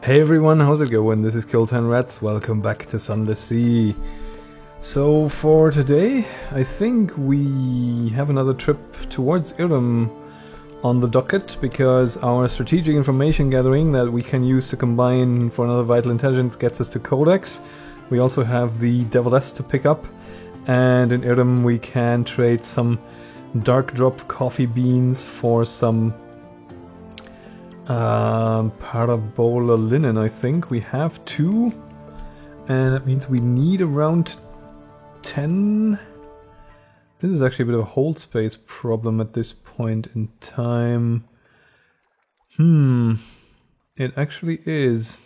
Hey everyone, how's it going? This is Kill10Rats. Welcome back to Sunless Sea. So for today, I think we have another trip towards Irem on the docket because our strategic information gathering that we can use to combine for another vital intelligence gets us to Codex. We also have the Deviless to pick up, and in Irem we can trade some Dark Drop coffee beans for some Parabola linen. I think we have 2, and that means we need around 10. This is actually a bit of a hold space problem at this point in time. It actually is.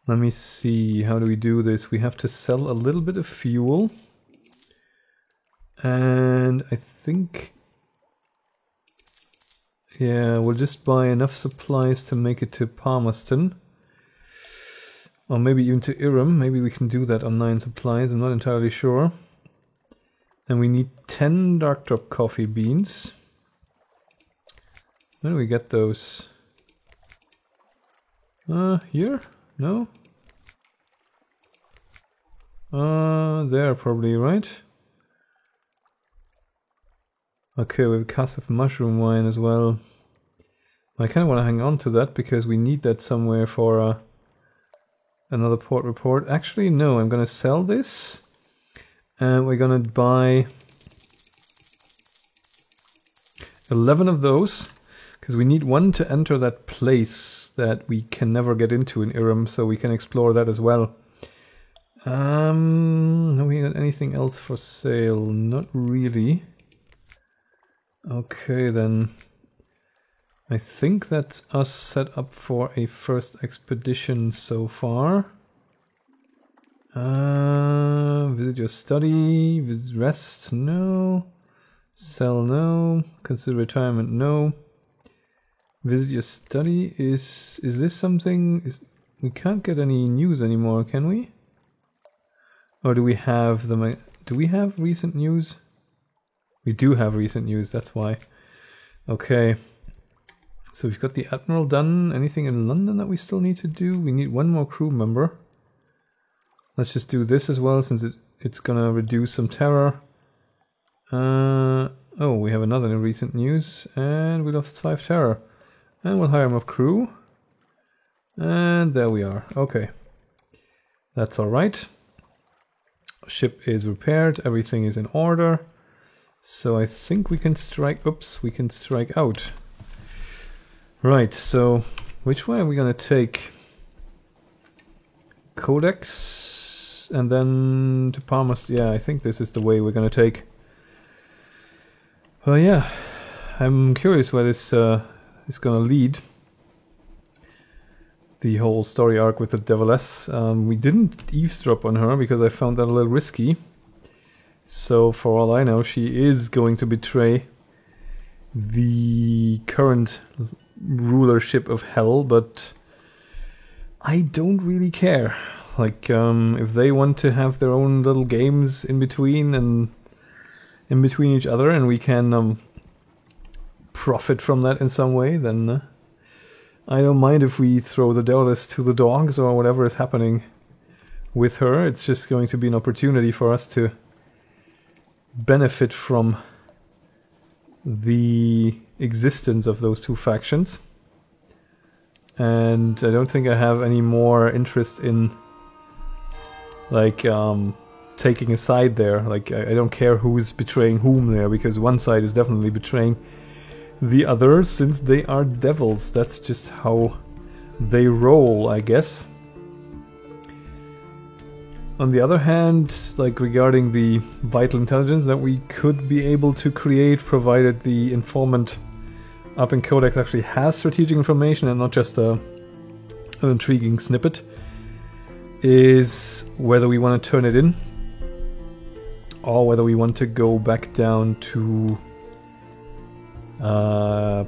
Let me see, how do we do this? We have to sell a little bit of fuel, and I think, yeah, we'll just buy enough supplies to make it to Palmerston. Or maybe even to Irem. Maybe we can do that on 9 supplies, I'm not entirely sure. And we need 10 Dark Drop coffee beans. Where do we get those? Here? No? There probably, right? Okay, we have a cask of mushroom wine as well. I kind of want to hang on to that because we need that somewhere for another port report. Actually, no, I'm going to sell this. And we're going to buy 11 of those. Because we need one to enter that place that we can never get into in Irem, so we can explore that as well. Have we got anything else for sale? Not really. Okay, then I think that's us set up for a first expedition so far. Visit your study, visit rest, no. Sell, no. Consider retirement, no. Visit your study, is this something? We can't get any news anymore, can we? Or do we have them? Do we have recent news? We do have recent news, that's why. Okay. So we've got the Admiral done. Anything in London that we still need to do? We need one more crew member. Let's just do this as well, since it's gonna reduce some terror. Oh, we have another recent news, and we lost 5 terror. And we'll hire more crew. And there we are. Okay. That's alright. Ship is repaired, everything is in order. So I think we can strike, we can strike out. Right, so which way are we gonna take? Codex and then to Palmerston. Yeah, I think this is the way we're gonna take. Well, yeah, I'm curious where this is gonna lead. The whole story arc with the Deviless. We didn't eavesdrop on her because I found that a little risky. So for all I know, she is going to betray the current rulership of Hell, but I don't really care. Like, if they want to have their own little games in between and in between each other, and we can profit from that in some way, then I don't mind if we throw the Deviless to the dogs or whatever is happening with her. It's just going to be an opportunity for us to benefit from the existence of those 2 factions. And I don't think I have any more interest in like taking a side there. Like, I don't care who is betraying whom there, because one side is definitely betraying the other, since they are devils. That's just how they roll, I guess. On the other hand, like regarding the vital intelligence that we could be able to create, provided the informant up in Codex actually has strategic information and not just an intriguing snippet, is whether we want to turn it in or whether we want to go back down to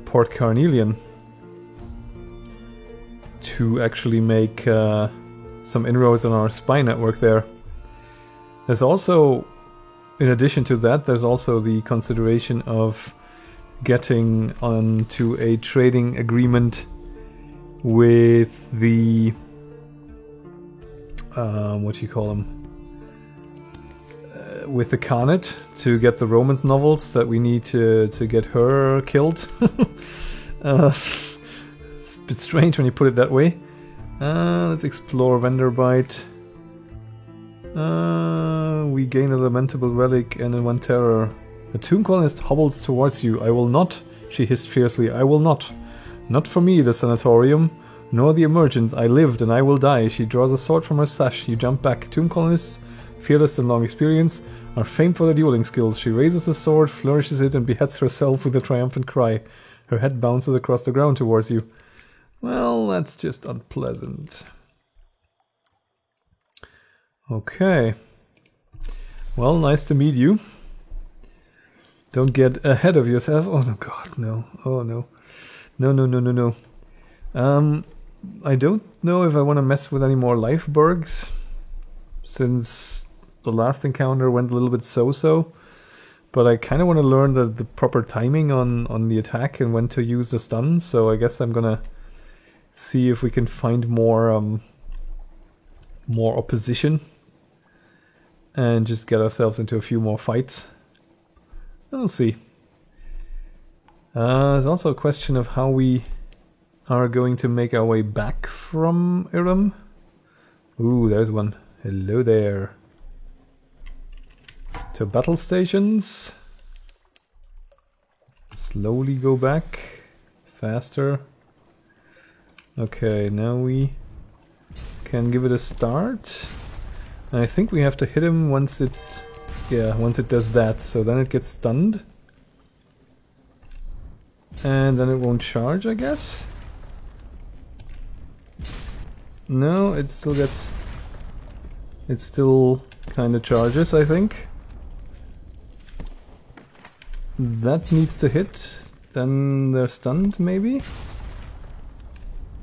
Port Carnelian to actually make some inroads on our spy network there. There's also, in addition to that, there's also the consideration of getting onto a trading agreement with the what do you call them? With the Carnet to get the Romance novels that we need to get her killed. It's a bit strange when you put it that way. Let's explore Vanderbite. We gain a lamentable relic and a 1 terror. A tomb colonist hobbles towards you. I will not, she hissed fiercely. I will not. Not for me, the sanatorium, nor the emergence. I lived and I will die. She draws a sword from her sash. You jump back. Tomb colonists, fearless and long experience, are famed for their dueling skills. She raises the sword, flourishes it, and beheads herself with a triumphant cry. Her head bounces across the ground towards you. Well, that's just unpleasant. Okay. Well, nice to meet you. Don't get ahead of yourself. Oh, no, God, no. Oh, no. No, no, no, no, no. I don't know if I want to mess with any more Lifebergs, since the last encounter went a little bit so-so. But I kind of want to learn the proper timing on the attack and when to use the stun, so I guess I'm gonna see if we can find more opposition and just get ourselves into a few more fights. We'll see. There's also a question of how we are going to make our way back from Irem. Ooh, there's one. Hello there. To battle stations. Slowly go back. Faster. Okay, now we can give it a start. And I think we have to hit him once it does that. So then it gets stunned. And then it won't charge, I guess? No, it still gets... It still kind of charges, I think. That needs to hit. Then they're stunned, maybe?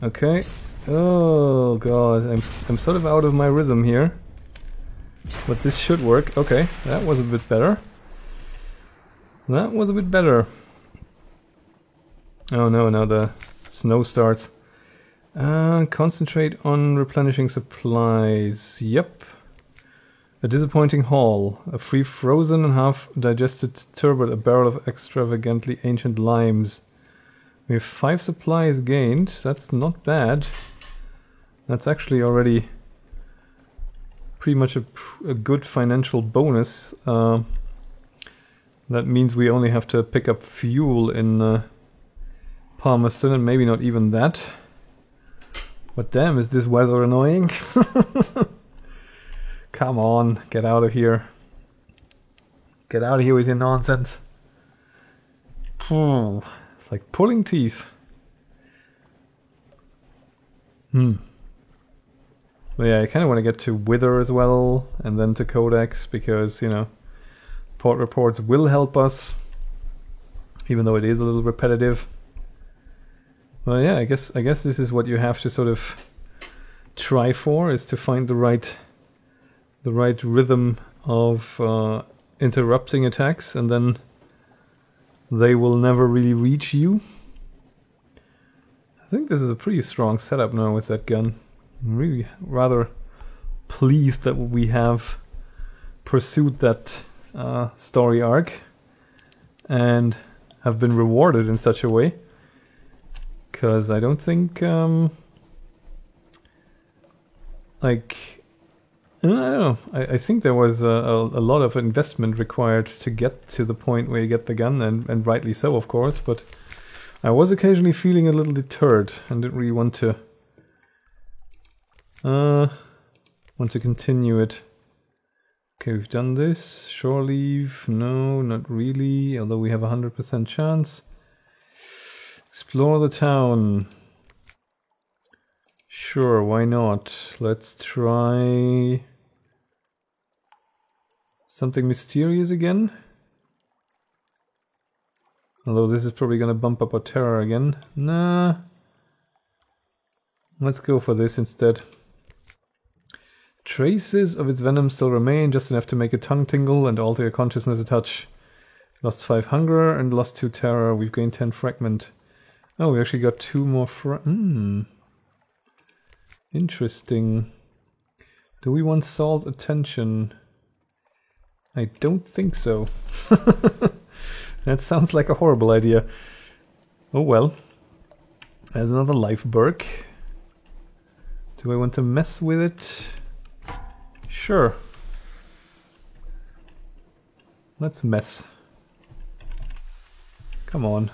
Okay. Oh god, I'm sort of out of my rhythm here. But this should work. Okay, that was a bit better. That was a bit better. Oh no, now the snow starts. Concentrate on replenishing supplies. Yep. A disappointing haul. A free frozen and half digested turbot. A barrel of extravagantly ancient limes. We have 5 supplies gained. That's not bad. That's actually already pretty much a good financial bonus. That means we only have to pick up fuel in Palmerston, and maybe not even that. But damn, is this weather annoying? Come on, get out of here. Get out of here with your nonsense. It's like pulling teeth. But yeah, I kind of want to get to Wither as well, and then to Codex, because, you know, port reports will help us, even though it is a little repetitive. Well, yeah, I guess this is what you have to sort of try for, is to find the right rhythm of interrupting attacks, and then they will never really reach you. I think this is a pretty strong setup now with that gun. I'm really rather pleased that we have pursued that story arc and have been rewarded in such a way. Because I don't think, I don't know, I think there was a lot of investment required to get to the point where you get the gun, and rightly so, of course, but I was occasionally feeling a little deterred and didn't really want to continue it. Okay, we've done this. Shore leave, no, not really, although we have a 100% chance. Explore the town. Sure, why not? Let's try something mysterious again. Although this is probably gonna bump up our terror again. Nah. Let's go for this instead. Traces of its venom still remain, just enough to make a tongue tingle and alter your consciousness a touch. Lost 5 hunger and lost 2 terror. We've gained 10 fragment. Oh, we actually got 2 more Interesting. Do we want Saul's attention? I don't think so. That sounds like a horrible idea. Oh well. There's another life Berk. Do I want to mess with it? Sure. Let's mess. Come on.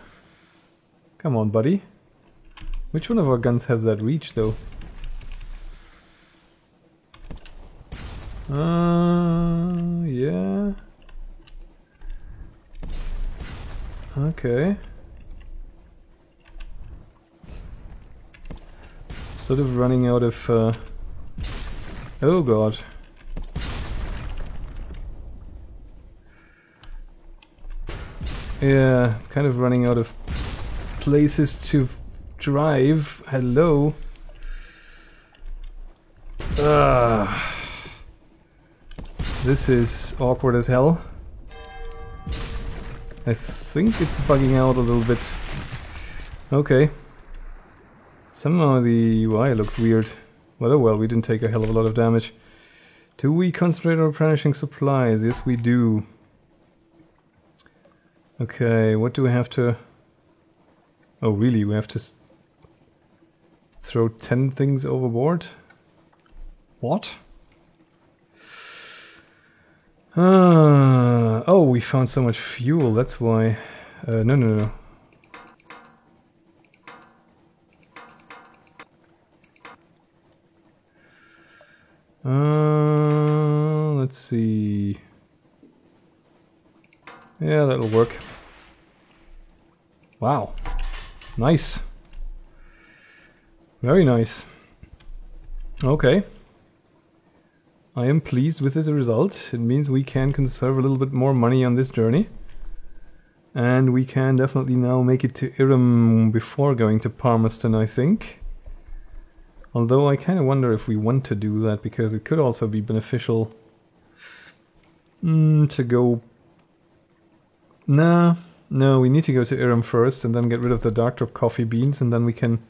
Come on, buddy. Which one of our guns has that reach, though? Yeah. Okay. Sort of running out of... Oh god. Yeah, kind of running out of places to drive. Hello. This is awkward as hell. I think it's bugging out a little bit. Okay. Somehow the UI looks weird. Well, oh well, we didn't take a hell of a lot of damage. Do we concentrate on replenishing supplies? Yes, we do. Okay, what do we have to... Oh, really? We have to throw 10 things overboard? What? Oh, we found so much fuel, that's why. No. Let's see. Yeah, that'll work. Wow. Nice. Very nice. Okay. I am pleased with this result. It means we can conserve a little bit more money on this journey. And we can definitely now make it to Irem before going to Palmerston, I think. Although I kind of wonder if we want to do that, because it could also be beneficial to go... Nah, no, we need to go to Irem first and then get rid of the Darkthrop coffee beans, and then we can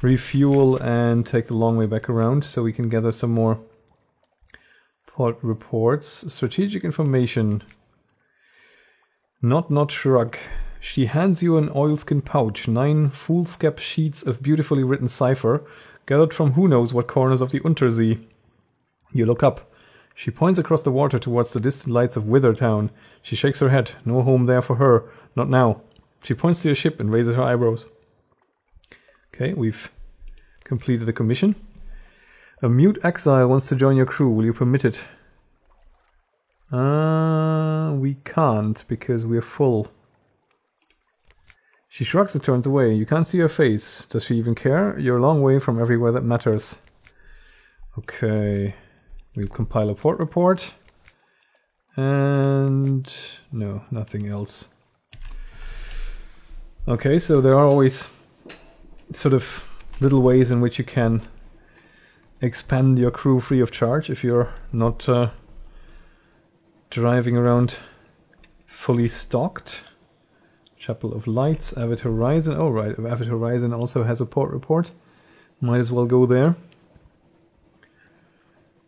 refuel and take the long way back around, so we can gather some more port reports. Strategic information. Not shrug. She hands you an oilskin pouch, 9 foolscap sheets of beautifully written cipher, gathered from who knows what corners of the Untersee. You look up. She points across the water towards the distant lights of Withertown. She shakes her head. No home there for her. Not now. She points to your ship and raises her eyebrows. Okay, we've completed the commission. A mute exile wants to join your crew. Will you permit it? We can't, because we're full. She shrugs and turns away. You can't see her face. Does she even care? You're a long way from everywhere that matters. Okay. We'll compile a port report. And... no, nothing else. Okay, so there are always sort of little ways in which you can expand your crew free of charge if you're not driving around fully stocked. Chapel of Lights, Avid Horizon. Oh right, Avid Horizon also has a port report. Might as well go there.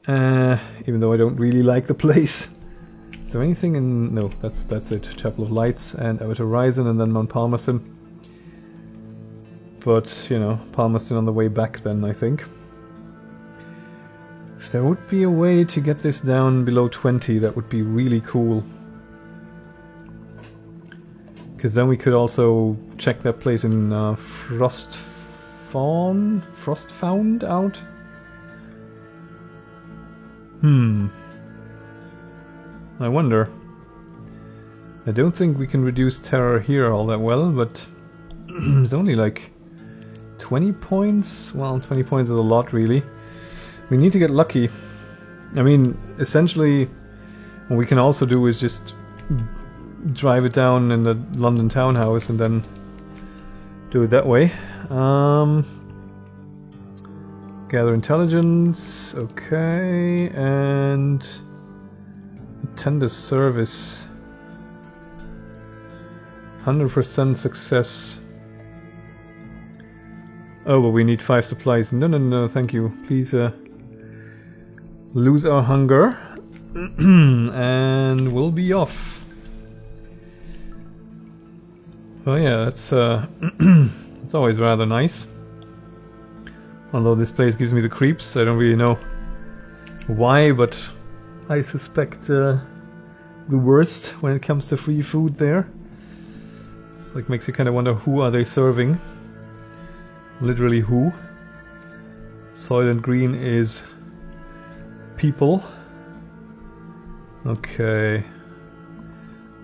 Even though I don't really like the place. Is there anything in... no, that's it. Chapel of Lights and Avid Horizon and then Mount Palmerston. But, you know, Palmerston on the way back then, I think. If there would be a way to get this down below 20, that would be really cool. Because then we could also check that place in Frostfound out. I wonder. I don't think we can reduce terror here all that well, but it's only like 20 points? Well, 20 points is a lot, really. We need to get lucky. I mean, essentially, what we can also do is just drive it down in the London townhouse and then do it that way. Gather intelligence, okay, and attend a service. 100% success. Oh, but we need 5 supplies. No, no, no, thank you. Please lose our hunger. And we'll be off. Oh yeah, it's it's always rather nice. Although this place gives me the creeps, I don't really know why, but I suspect the worst when it comes to free food there. It's like makes you kind of wonder, who are they serving? Literally who? Soylent Green is people. Okay.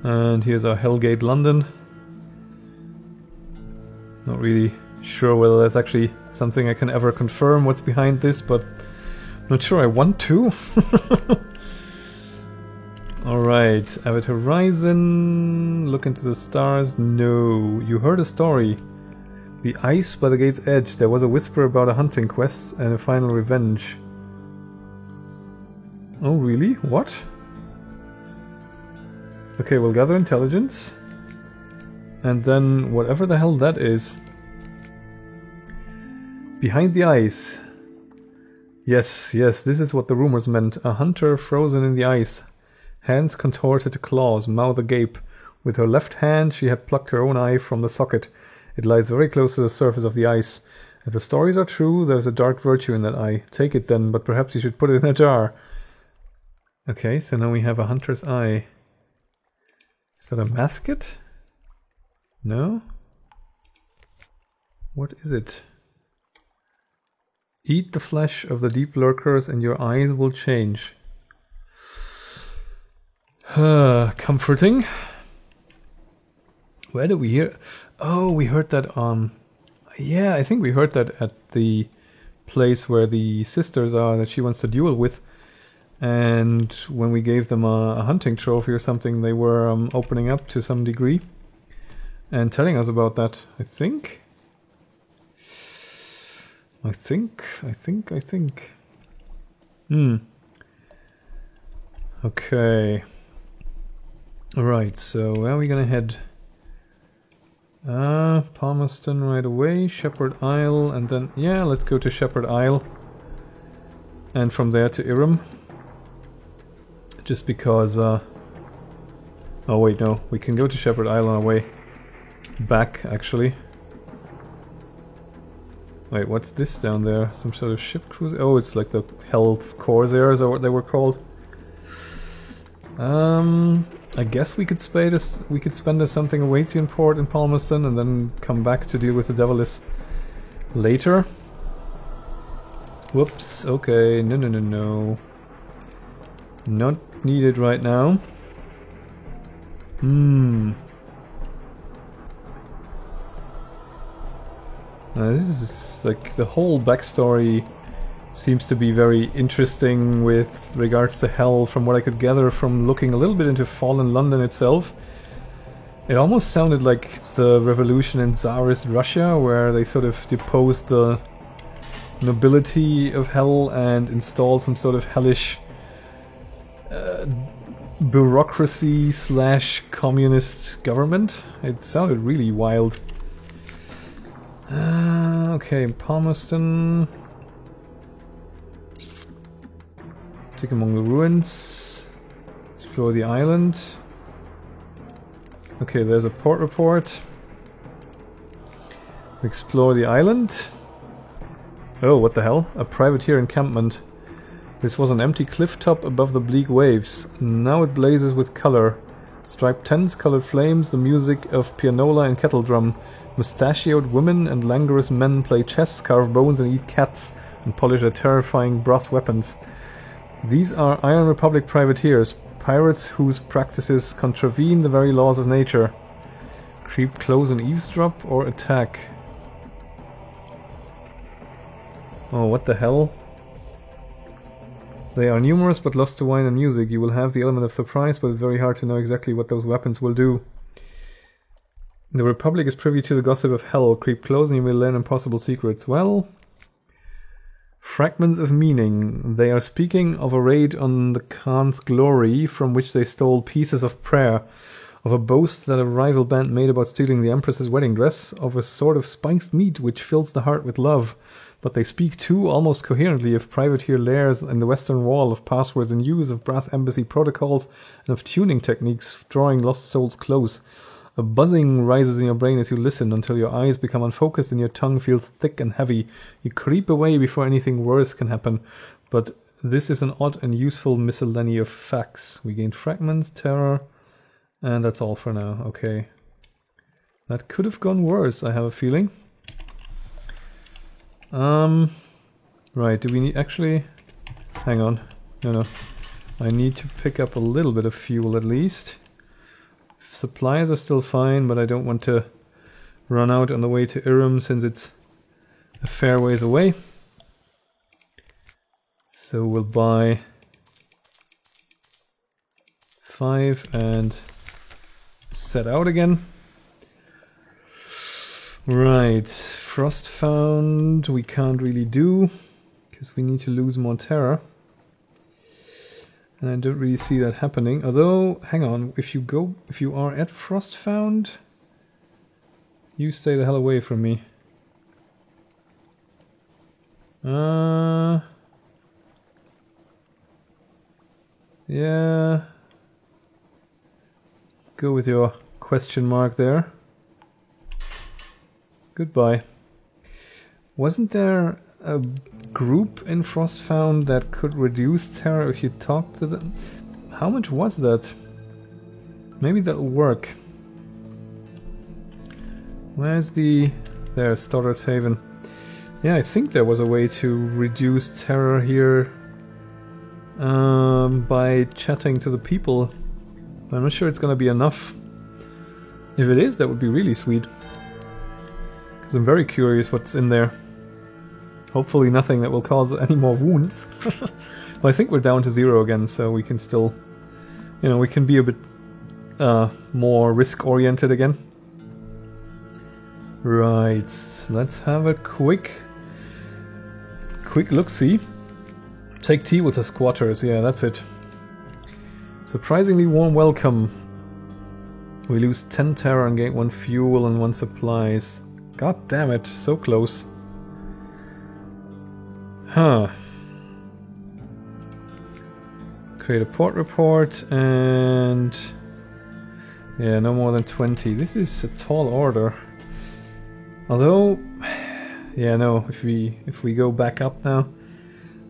And here's our Hellgate London. Not really sure whether that's actually something I can ever confirm what's behind this, but I'm not sure I want to. Alright, Avid Horizon. Look into the stars. No. You heard a story. The ice by the gate's edge. There was a whisper about a hunting quest and a final revenge. Oh, really? What? Okay, we'll gather intelligence. And then whatever the hell that is. Behind the ice. Yes, yes, this is what the rumors meant. A hunter frozen in the ice. Hands contorted to claws, mouth agape. With her left hand she had plucked her own eye from the socket. It lies very close to the surface of the ice. If the stories are true, there's a dark virtue in that eye. Take it then, but perhaps you should put it in a jar. Okay, so now we have a hunter's eye. Is that a mascot? No? What is it? Eat the flesh of the deep lurkers and your eyes will change. Comforting. Where did we hear? Oh, we heard that on... Yeah, I think we heard that at the place where the sisters are that she wants to duel with. And when we gave them a hunting trophy or something, they were opening up to some degree. And telling us about that, I think. I think. Okay. Alright, so where are we gonna head? Palmerston right away, Shepherd Isle, and then, yeah, let's go to Shepherd Isle. And from there to Irem. Just because, oh wait, no, we can go to Shepherd Isle on our way back, actually. Wait, what's this down there? Some sort of ship cruise? Oh, it's like the Hell's Corsairs, or what they were called. I guess we could spend as something awaits you in port in Palmerston and then come back to deal with the Devilis later. Whoops, okay, no. Not needed right now. This is like the whole backstory seems to be very interesting with regards to Hell, from what I could gather from looking a little bit into Fallen London itself. It almost sounded like the revolution in Tsarist Russia, where they sort of deposed the nobility of Hell and installed some sort of hellish bureaucracy / communist government. It sounded really wild. Okay, Palmerston. Take among the ruins. Explore the island. Okay, there's a port report. Explore the island. Oh, what the hell? A privateer encampment. This was an empty cliff top above the bleak waves. Now it blazes with color. Striped tents, colored flames, the music of pianola and kettle drum. Mustachioed women and languorous men play chess, carve bones and eat cats, and polish their terrifying brass weapons. These are Iron Republic privateers, pirates whose practices contravene the very laws of nature. Creep close and eavesdrop, or attack. Oh, what the hell? They are numerous but lost to wine and music. You will have the element of surprise, but it's very hard to know exactly what those weapons will do. The Republic is privy to the gossip of Hell. Creep close and you will learn impossible secrets. Well... Fragments of meaning. They are speaking of a raid on the Khan's glory, from which they stole pieces of prayer. of a boast that a rival band made about stealing the Empress's wedding dress, of a sort of spiced meat which fills the heart with love. But they speak too, almost coherently, of privateer lairs in the western wall, of passwords in use, of brass embassy protocols, and of tuning techniques drawing lost souls close. A buzzing rises in your brain as you listen until your eyes become unfocused and your tongue feels thick and heavy. You creep away before anything worse can happen. But this is an odd and useful miscellany of facts. We gained fragments, terror, and that's all for now. Okay. That could have gone worse, I have a feeling. Right, do we need... Actually, hang on. No. I need to pick up a little bit of fuel at least. Supplies are still fine, but I don't want to run out on the way to Irem since it's a fair ways away. So we'll buy 5 and set out again. Right, Frost found we can't really do because we need to lose more terror. And I don't really see that happening. Although, hang on, if you are at Frost found, you stay the hell away from me. Yeah. Go with your question mark there. Goodbye. Wasn't there a group in Frostfound that could reduce terror if you talk to them? How much was that? Maybe that'll work. Where's the... There, Stoddart's Haven. Yeah, I think there was a way to reduce terror here by chatting to the people. I'm not sure it's gonna be enough. If it is, that would be really sweet. Because I'm very curious what's in there. Hopefully nothing that will cause any more wounds. But I think we're down to 0 again, so we can still... You know, we can be a bit more risk-oriented again. Right, let's have a quick look-see. Take tea with the squatters, yeah, that's it. Surprisingly warm welcome. We lose 10 terror and gain 1 fuel and 1 supplies. God damn it, so close. Huh. Create a port report and... Yeah, no more than 20. This is a tall order. Although... Yeah, no, if we go back up now...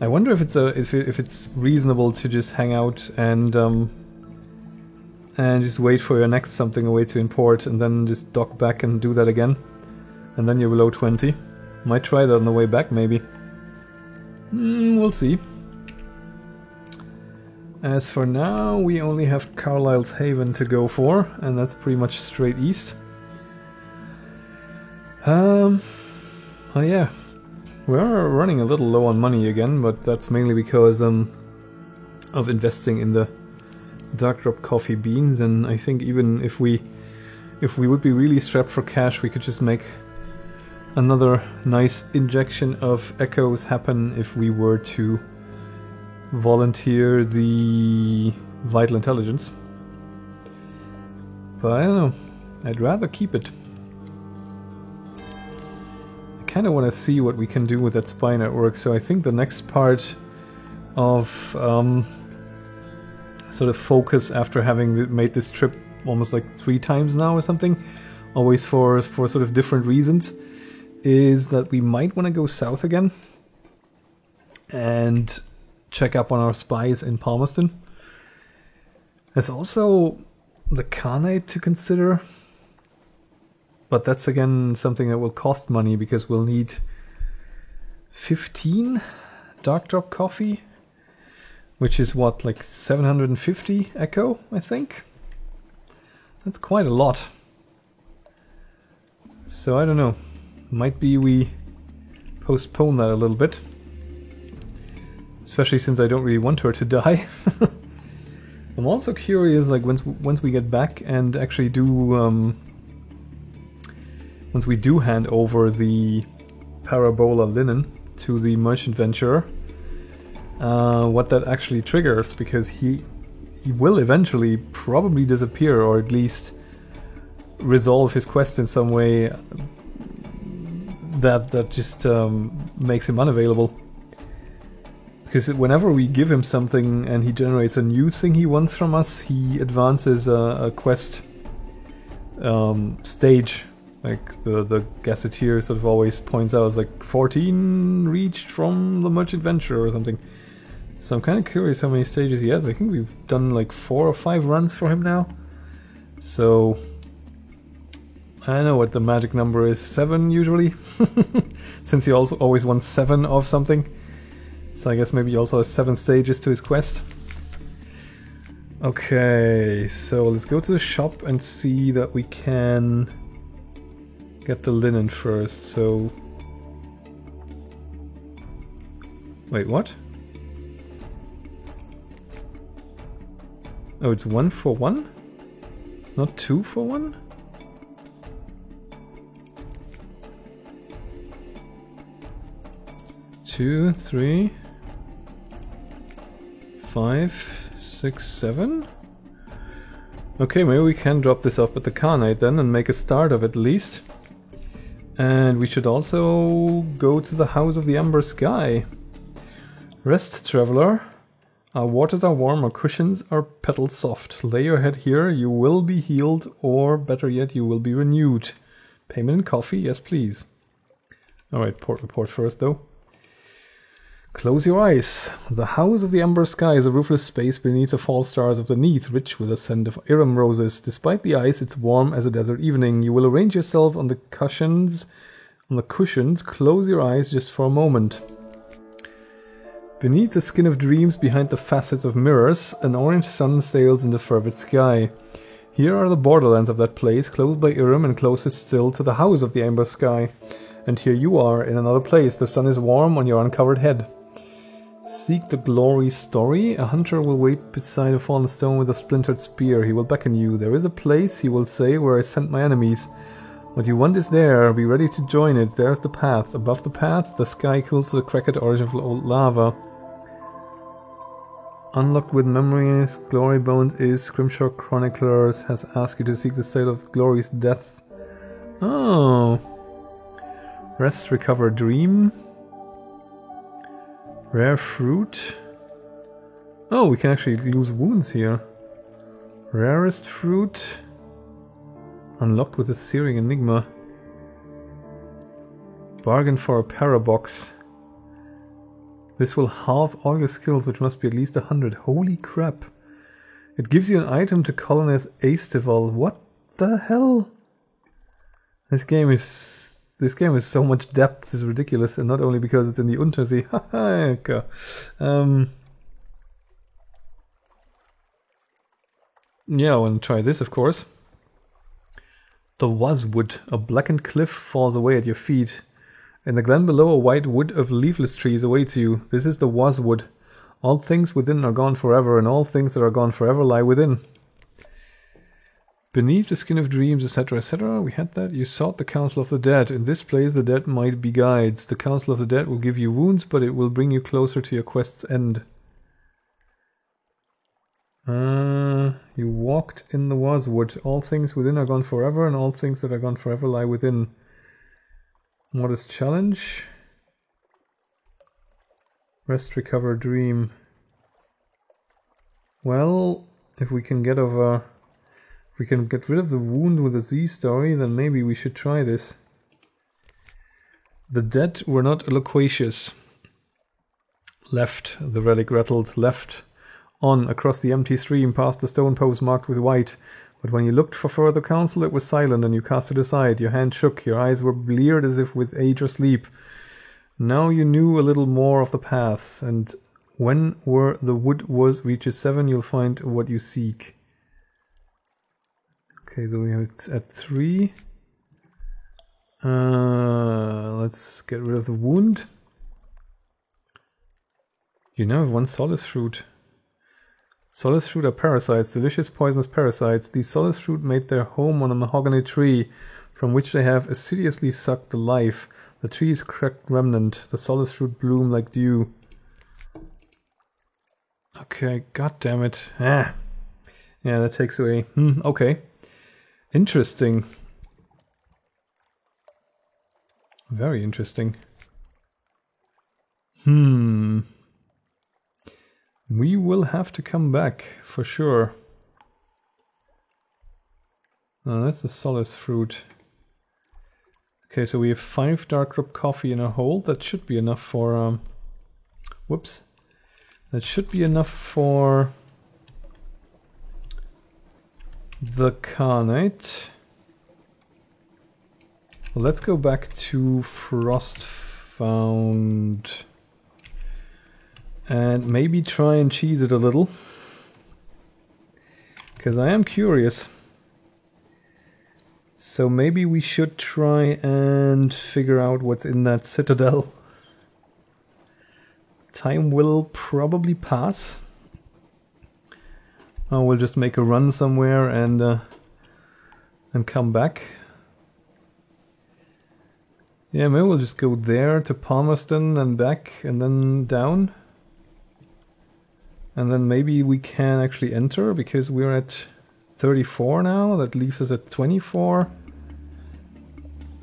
I wonder if it's reasonable to just hang out and just wait for your next something away to import and then just dock back and do that again. And then you're below 20. Might try that on the way back, maybe. We'll see. As for now, we only have Carlisle's Haven to go for, and that's pretty much straight east. Oh yeah. We are running a little low on money again, but that's mainly because of investing in the Dark Drop coffee beans, and I think even if we would be really strapped for cash, we could just make another nice injection of echoes happen if we were to volunteer the Vital Intelligence. But I don't know, I'd rather keep it. I kind of want to see what we can do with that spy network, so I think the next part of sort of focus after having made this trip almost like 3 times now or something, always for sort of different reasons, is that we might want to go south again and check up on our spies in Palmerston. There's also the Khanate to consider, but that's again something that will cost money because we'll need 15 Dark Drop coffee, which is what, like 750 echo, I think? That's quite a lot. So I don't know. Might be we postpone that a little bit. Especially since I don't really want her to die. I'm also curious, like once we get back and actually do once we do hand over the Parabola linen to the merchant venturer, what that actually triggers, because he he will eventually probably disappear, or at least resolve his quest in some way that just makes him unavailable. Because whenever we give him something and he generates a new thing he wants from us, he advances a quest stage. Like the gazetteer sort of always points out, it's like 14 reached from the merchant venture or something. So I'm kind of curious how many stages he has. I think we've done like 4 or 5 runs for him now. So I know what the magic number is, 7 usually. Since he also always wants 7 of something. So I guess maybe he also has 7 stages to his quest. Okay, so let's go to the shop and see that we can get the linen first. So wait, what? Oh, it's 1 for 1? It's not 2 for 1? Two, 3, 5, 6, 7. Okay, maybe we can drop this off at the Khanate then and make a start of it at least. And we should also go to the House of the Amber Sky. Rest, traveler. Our waters are warm, our cushions are petal soft. Lay your head here, you will be healed, or better yet, you will be renewed. Payment in coffee, yes please. Alright, port report first though. Close your eyes. The House of the Amber Sky is a roofless space beneath the fall stars of the Neath, rich with a scent of Iram roses. Despite the ice, it's warm as a desert evening. You will arrange yourself on the cushions. Close your eyes just for a moment. Beneath the skin of dreams, behind the facets of mirrors, an orange sun sails in the fervid sky. Here are the borderlands of that place, close by Iram and closest still to the House of the Amber Sky. And here you are, in another place. The sun is warm on your uncovered head. Seek the glory story. A hunter will wait beside a fallen stone with a splintered spear. He will beckon you. There is a place, he will say, where I sent my enemies. What you want is there. Be ready to join it. There's the path. Above the path, the sky cools to the cracked origin of old lava. Unlocked with memories, Glory Bones is Scrimshaw Chroniclers has asked you to seek the state of Glory's death. Oh. Rest, recover, dream. Rare fruit. Oh, we can actually lose wounds here. Rarest fruit. Unlocked with a searing enigma. Bargain for a parabox. This will halve all your skills, which must be at least 100. Holy crap. It gives you an item to colonize Aestival. What the hell? This game is so much depth, it's ridiculous, and not only because it's in the Untersee. Yeah, I want to try this, of course. The Wazwood. A blackened cliff falls away at your feet. In the glen below, a white wood of leafless trees awaits you. This is the Wazwood. All things within are gone forever, and all things that are gone forever lie within. Beneath the skin of dreams, etc., etc. We had that. You sought the Council of the Dead. In this place, the dead might be guides. The Council of the Dead will give you wounds, but it will bring you closer to your quest's end. You walked in the Wazwood. All things within are gone forever, and all things that are gone forever lie within. What is challenge? Rest, recover, dream. Well, if we can get over... If we can get rid of the wound with a Z story, then maybe we should try this. The dead were not loquacious. Left, the relic rattled. Left. On, across the empty stream, past the stone post marked with white. But when you looked for further counsel, it was silent, and you cast it aside. Your hand shook, your eyes were bleared as if with age or sleep. Now you knew a little more of the paths, and when where the wood was reaches 7, you'll find what you seek. Okay, so we have it at 3. Let's get rid of the wound. You now have 1 solace fruit. Solace fruit are parasites, delicious poisonous parasites. These solace fruit made their home on a mahogany tree, from which they have assiduously sucked the life. The tree's cracked remnant. The solace fruit bloom like dew. Okay, god damn it. Yeah, that takes away. Okay. Interesting. Very interesting. We will have to come back for sure. Oh, that's a solace fruit. Okay, so we have 5 dark rub coffee in our hold. That should be enough for whoops. That should be enough for the Khanate. Well, let's go back to Frostfound and maybe try and cheese it a little, because I am curious. So maybe we should try and figure out what's in that citadel. Time will probably pass. We'll just make a run somewhere and come back. Yeah, maybe we'll just go there to Palmerston and back and then down. And then maybe we can actually enter, because we're at 34 now. That leaves us at 24.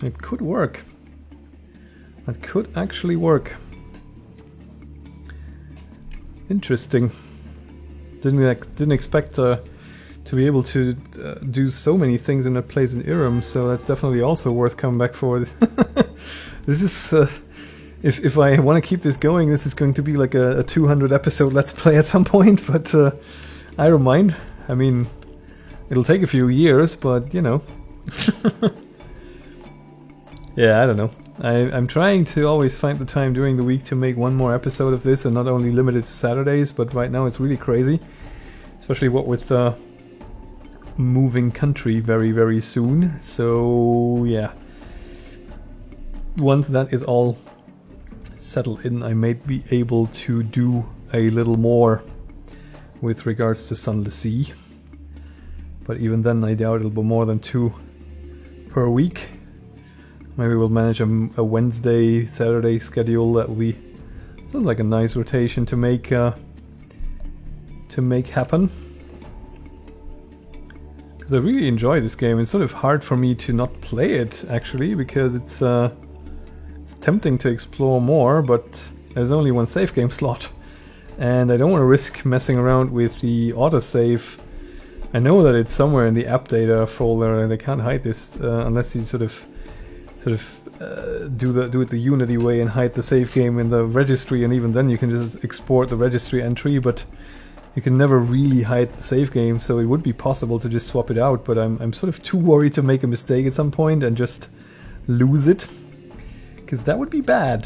It could work. That could actually work. Interesting. Didn't expect to be able to do so many things in a place in Irem, so that's definitely also worth coming back for. This is, if I want to keep this going, this is going to be like a 200 episode Let's Play at some point, but I don't mind. I mean, it'll take a few years, but you know. Yeah, I don't know. I'm trying to always find the time during the week to make one more episode of this, and not only limit it to Saturdays, but right now it's really crazy. Especially what with moving country very, very soon. So, yeah. Once that is all settled in, I may be able to do a little more with regards to Sunless Sea. But even then, I doubt it'll be more than 2 per week. Maybe we'll manage a Wednesday, Saturday schedule. That will be sounds like a nice rotation to make happen. Because I really enjoy this game. It's sort of hard for me to not play it actually, because it's tempting to explore more, but there's only 1 save game slot, and I don't want to risk messing around with the autosave. I know that it's somewhere in the app data folder, and they can't hide this unless you sort of do it the Unity way and hide the save game in the registry, and even then you can just export the registry entry, but you can never really hide the save game, so it would be possible to just swap it out, but I'm sort of too worried to make a mistake at some point and just lose it, because that would be bad.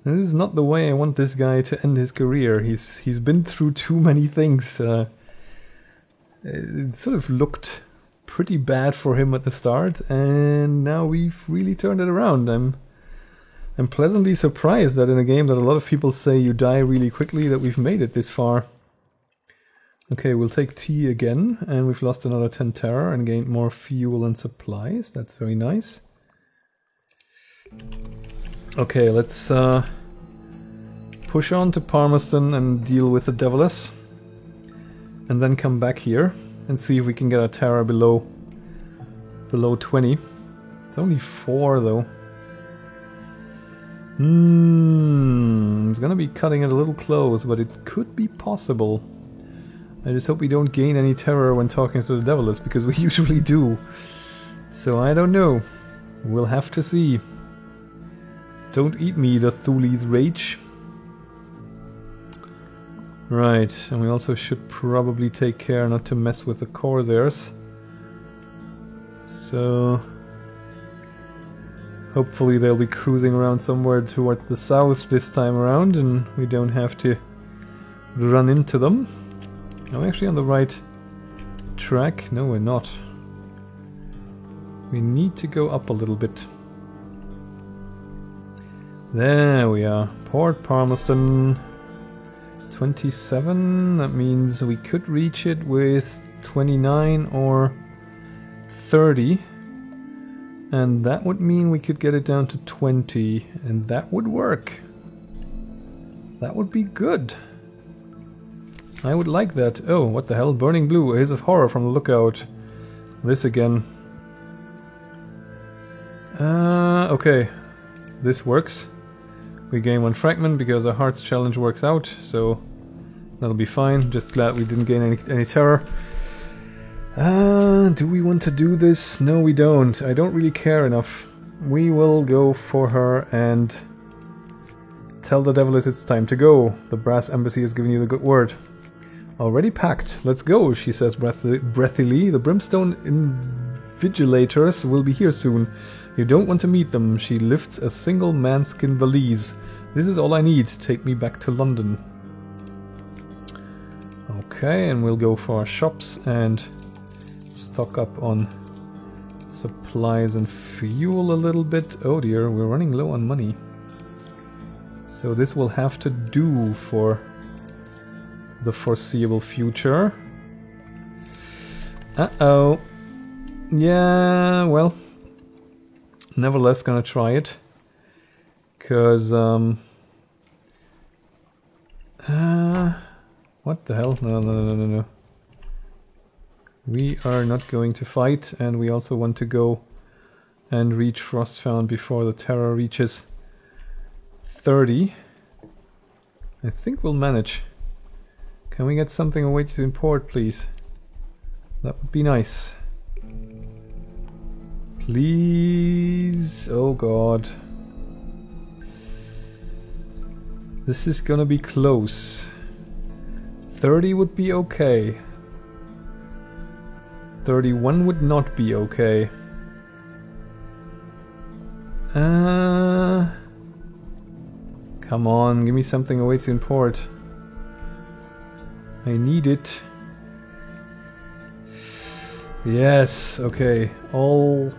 This is not the way I want this guy to end his career. He's been through too many things. It sort of looked pretty bad for him at the start, and now we've really turned it around. I'm pleasantly surprised that in a game that a lot of people say you die really quickly, that we've made it this far. Okay, we'll take tea again, and we've lost another 10 terror and gained more fuel and supplies. That's very nice. Okay, let's push on to Palmerston and deal with the Deviless, and then come back here and see if we can get a terror below 20. It's only 4 though. It's gonna be cutting it a little close, but it could be possible. I just hope we don't gain any terror when talking to the Deviless, because we usually do. So I don't know. We'll have to see. Don't eat me, the Thuli's Rage. Right, and we also should probably take care not to mess with the Corsairs. So hopefully they'll be cruising around somewhere towards the south this time around, and we don't have to run into them. I'm actually on the right track. No, we're not. We need to go up a little bit. There we are. Port Palmerston. 27. That means we could reach it with 29 or 30. And that would mean we could get it down to 20. And that would work. That would be good. I would like that. Oh, what the hell? Burning blue. A hiss of horror from the lookout. This again. Okay. This works. We gain 1 fragment because our heart's challenge works out, so that'll be fine. Just glad we didn't gain any terror. Do we want to do this? No, we don't. I don't really care enough. We will go for her and tell the devil it's time to go. The brass embassy has given you the good word. Already packed. Let's go, she says breathily. The brimstone invigilators will be here soon. You don't want to meet them. She lifts a single manskin valise. This is all I need. Take me back to London. Okay, and we'll go for our shops and stock up on supplies and fuel a little bit. Oh dear, we're running low on money. So this will have to do for the foreseeable future. Uh-oh. Yeah, well, nevertheless gonna try it. Cause, what the hell? No. We are not going to fight, and we also want to go and reach Frostfound before the terror reaches 30. I think we'll manage. Can we get something away to import, please? That would be nice. Please. Oh god. This is gonna be close. 30 would be okay. 31 would not be okay. Come on, give me something away to import. I need it. Yes, okay. All...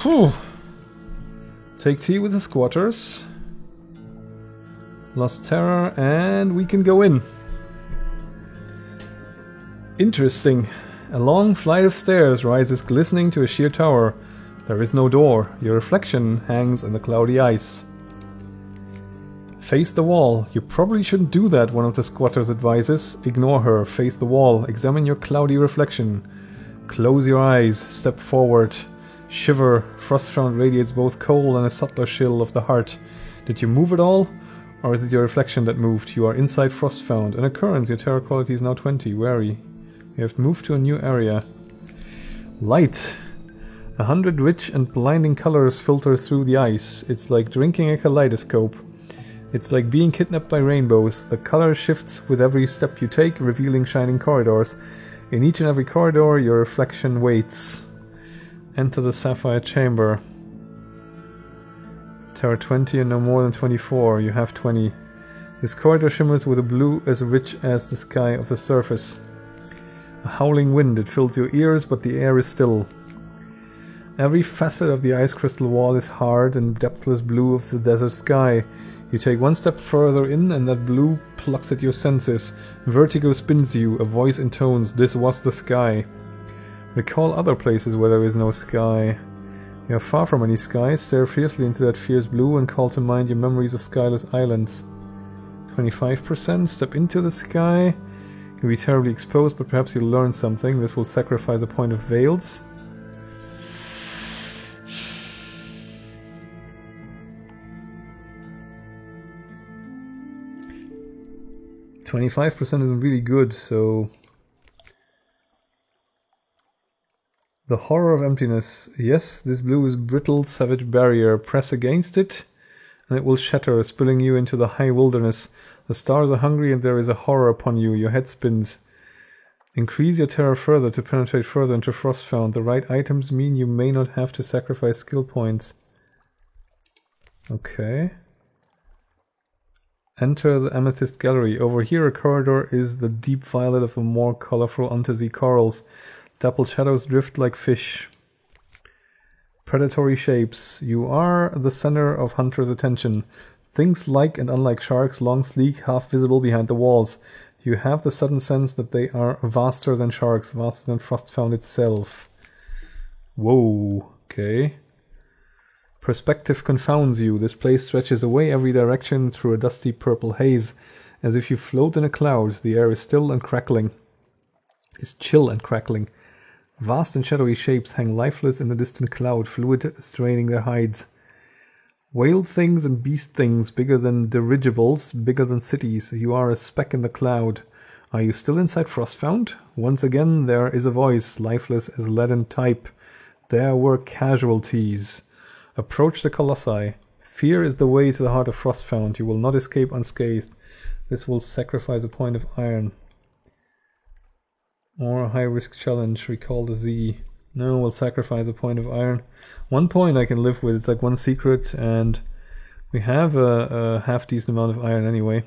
Whew. Take tea with the squatters. Lost terror, and we can go in. Interesting. A long flight of stairs rises glistening to a sheer tower. There is no door. Your reflection hangs in the cloudy ice. Face the wall. You probably shouldn't do that, one of the squatters advises. Ignore her. Face the wall. Examine your cloudy reflection. Close your eyes. Step forward. Shiver. Frostfound radiates both cold and a subtler chill of the heart. Did you move at all? Or is it your reflection that moved? You are inside Frostfound. An occurrence. Your terror quality is now 20. Wary. You have moved to a new area. Light. 100 rich and blinding colors filter through the ice. It's like drinking a kaleidoscope. It's like being kidnapped by rainbows. The color shifts with every step you take, revealing shining corridors. In each and every corridor, your reflection waits. Enter the sapphire chamber. Terror 20 and no more than 24. You have 20. This corridor shimmers with a blue as rich as the sky of the surface. A howling wind, it fills your ears, but the air is still. Every facet of the ice crystal wall is hard and depthless blue of the desert sky. You take one step further in and that blue plucks at your senses. Vertigo spins you, a voice intones, "This was the sky." Recall other places where there is no sky. You are far from any sky, stare fiercely into that fierce blue and call to mind your memories of skyless islands. 25%, step into the sky. You'll be terribly exposed, but perhaps you'll learn something. This will sacrifice a point of veils. %25 isn't really good, so... The horror of emptiness. Yes, this blue is brittle, savage barrier. Press against it, and it will shatter, spilling you into the high wilderness. The stars are hungry and there is a horror upon you. Your head spins. Increase your terror further to penetrate further into Frostfound. The right items mean you may not have to sacrifice skill points. Okay. Enter the Amethyst Gallery. Over here a corridor is the deep violet of the more colorful Untersea corals. Dappled shadows drift like fish. Predatory shapes. You are the center of hunters' attention. Things like and unlike sharks, long, sleek, half visible behind the walls. You have the sudden sense that they are vaster than sharks, vaster than Frostfound itself. Whoa, okay. Perspective confounds you. This place stretches away every direction through a dusty purple haze, as if you float in a cloud. The air is still and crackling. Is chill and crackling. Vast and shadowy shapes hang lifeless in the distant cloud, fluid straining their hides. Whale things and beast things, bigger than dirigibles, bigger than cities. You are a speck in the cloud. Are you still inside Frostfound? Once again there is a voice, lifeless as leaden type. There were casualties. Approach the Colossi. Fear is the way to the heart of Frostfound. You will not escape unscathed. This will sacrifice a point of iron. Or a high-risk challenge. Recall the Z. No, we'll sacrifice a point of iron. 1 point I can live with. It's like one secret, and we have a half-decent amount of iron anyway.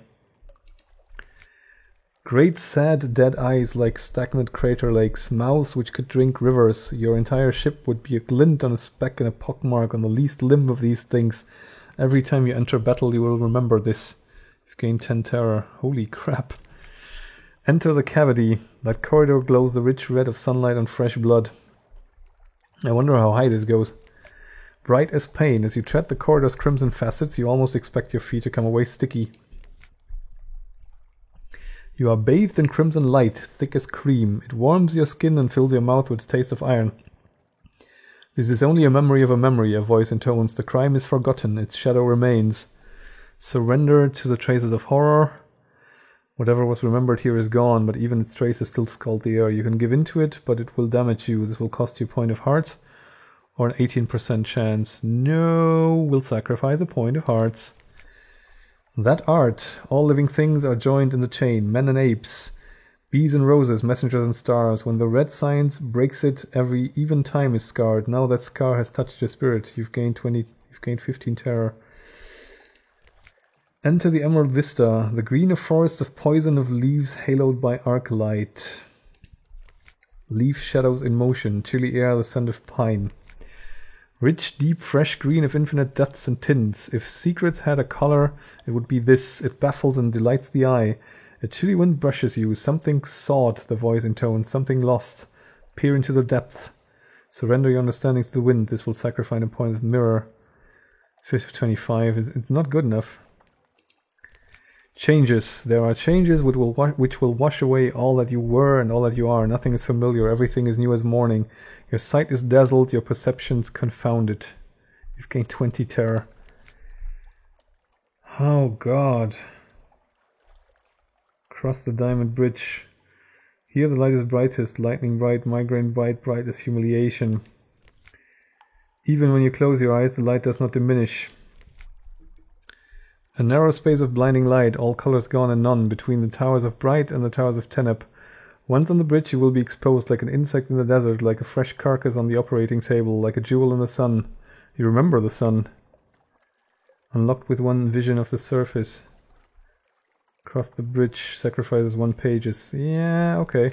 Great sad dead eyes like stagnant crater lakes, mouths which could drink rivers. Your entire ship would be a glint on a speck and a pockmark on the least limb of these things. Every time you enter battle you will remember this. You've gained 10 terror. Holy crap. Enter the cavity. That corridor glows the rich red of sunlight on fresh blood. I wonder how high this goes. Bright as pain. As you tread the corridor's crimson facets, you almost expect your feet to come away sticky. You are bathed in crimson light, thick as cream. It warms your skin and fills your mouth with the taste of iron. This is only a memory of a memory, a voice intones. The crime is forgotten, its shadow remains. Surrender to the traces of horror. Whatever was remembered here is gone, but even its traces still scald the air. You can give in to it, but it will damage you. This will cost you a point of heart, or an 18% chance. No, we'll sacrifice a point of hearts. That art. All living things are joined in the chain. Men and apes. Bees and roses, messengers and stars. When the red science breaks it, every even time is scarred. Now that scar has touched your spirit. You've gained 15 terror. Enter the Emerald Vista, the green of forests of poison of leaves haloed by arc light. Leaf shadows in motion, chilly air, the scent of pine. Rich, deep, fresh green of infinite depths and tints. If secrets had a color, it would be this. It baffles and delights the eye. A chilly wind brushes you. Something sought, the voice intones. Something lost. Peer into the depth. Surrender your understanding to the wind. This will sacrifice a point of mirror. 25. It's not good enough. Changes. There are changes which will wash away all that you were and all that you are. Nothing is familiar. Everything is new as morning. Your sight is dazzled. Your perceptions confounded. You've gained 20 terror. Oh God. Cross the diamond bridge. Here the light is brightest. Lightning bright, migraine bright, bright as humiliation. Even when you close your eyes, the light does not diminish. A narrow space of blinding light, all colors gone and none, between the towers of Bright and the towers of Teneb. Once on the bridge you will be exposed like an insect in the desert, like a fresh carcass on the operating table, like a jewel in the sun. You remember the sun. Unlocked with one vision of the surface. Cross the bridge, sacrifices 1 pages. Yeah, okay.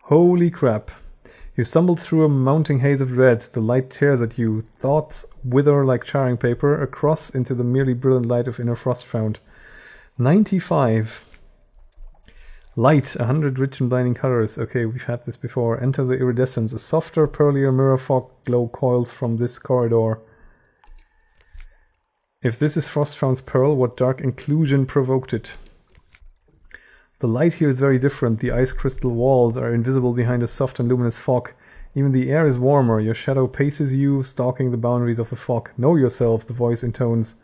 Holy crap. You stumbled through a mounting haze of dread. The light tears at you. Thoughts wither like charring paper, across into the merely brilliant light of inner Frostfound. 95. Light, 100 rich and blinding colors. Okay, we've had this before. Enter the iridescence. A softer, pearlier mirror fog glow coils from this corridor. If this is Frostfound's pearl, what dark inclusion provoked it? The light here is very different. The ice crystal walls are invisible behind a soft and luminous fog. Even the air is warmer. Your shadow paces you, stalking the boundaries of the fog. Know yourself, the voice intones.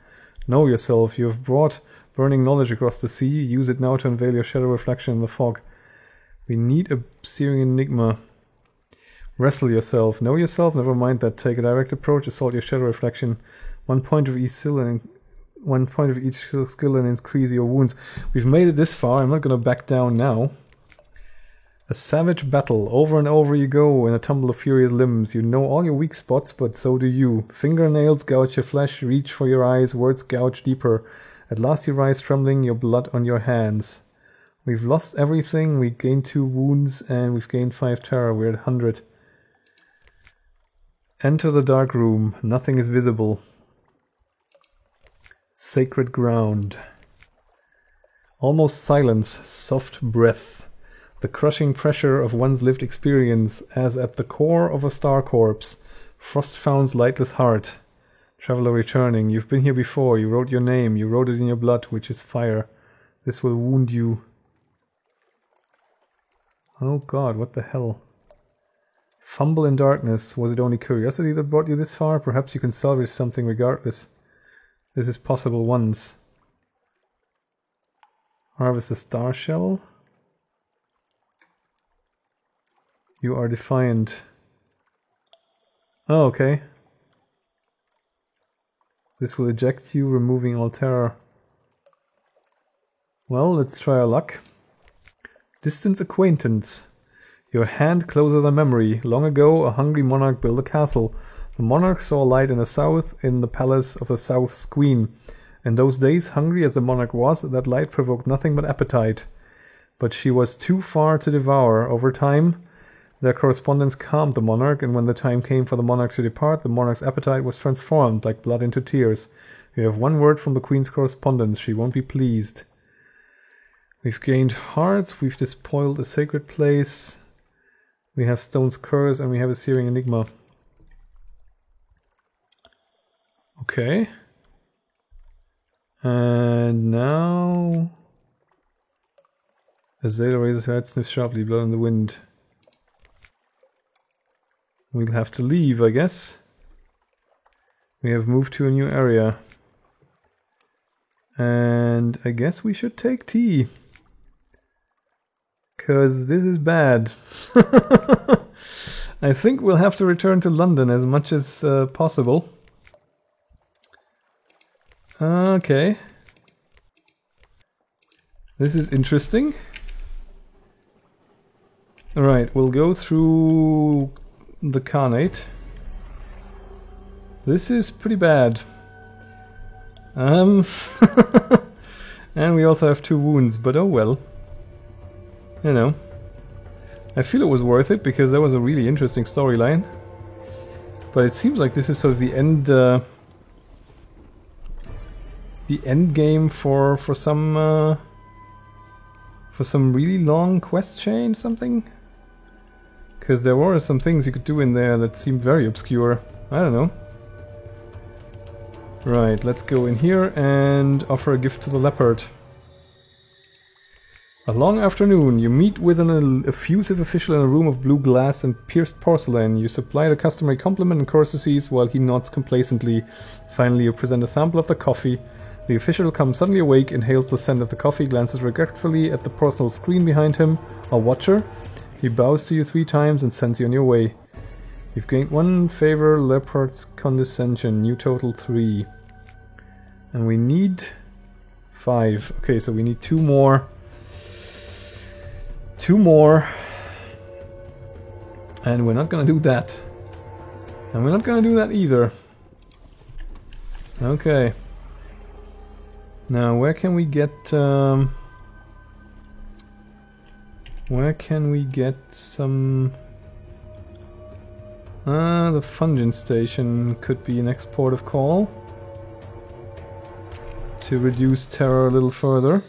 Know yourself. You have brought burning knowledge across the sea. Use it now to unveil your shadow reflection in the fog. We need a searing enigma. Wrestle yourself. Know yourself. Never mind that. Take a direct approach. Assault your shadow reflection. 1 point of each skill and 1 point of each skill and increase your wounds. We've made it this far. I'm not going to back down now. A savage battle. Over and over you go in a tumble of furious limbs. You know all your weak spots, but so do you. Fingernails gouge your flesh, reach for your eyes, words gouge deeper. At last you rise trembling, your blood on your hands. We've lost everything. We gained 2 wounds and we've gained 5 terror. We're at 100. Enter the dark room. Nothing is visible. Sacred ground. Almost silence, soft breath. The crushing pressure of one's lived experience, as at the core of a star corpse. Frostfound's lightless heart. Traveler returning. You've been here before. You wrote your name. You wrote it in your blood, which is fire. This will wound you. Oh god, what the hell? Fumble in darkness. Was it only curiosity that brought you this far? Perhaps you can salvage something regardless. This is possible once. Harvest a star shell. You are defiant. Oh, okay. This will eject you, removing all terror. Well, let's try our luck. Distant acquaintance. Your hand closer than memory. Long ago, a hungry monarch built a castle. The monarch saw light in the south, in the palace of the South's queen. In those days, hungry as the monarch was, that light provoked nothing but appetite. But she was too far to devour. Over time, their correspondence calmed the monarch, and when the time came for the monarch to depart, the monarch's appetite was transformed, like blood into tears. We have one word from the queen's correspondence. She won't be pleased. We've gained hearts, we've despoiled a sacred place, we have Stone's Curse, and we have a Searing Enigma. Okay. And now... Azalea raises her head, sniffs sharply, blood in the wind. We'll have to leave, I guess. We have moved to a new area. And I guess we should take tea. 'Cause this is bad. I think we'll have to return to London as much as possible. Okay. This is interesting. Alright, we'll go through the Khanate. This is pretty bad. And we also have 2 wounds, but oh well. You know. I feel it was worth it because that was a really interesting storyline. But it seems like this is sort of the end game for some really long quest chain, something. Because there were some things you could do in there that seemed very obscure. I don't know. Right, let's go in here and offer a gift to the leopard. A long afternoon, you meet with an effusive official in a room of blue glass and pierced porcelain. You supply the customary compliment and courtesies while he nods complacently. Finally, you present a sample of the coffee. The official comes suddenly awake, inhales the scent of the coffee, glances regretfully at the personal screen behind him. A watcher. He bows to you 3 times and sends you on your way. You've gained 1 favor, Leopard's condescension, new total 3. And we need 5. Okay, so we need 2 more. 2 more. And we're not gonna do that. And we're not gonna do that either. Okay. Now, where can we get... where can we get some... the Fungin Station could be an next port of call. To reduce terror a little further.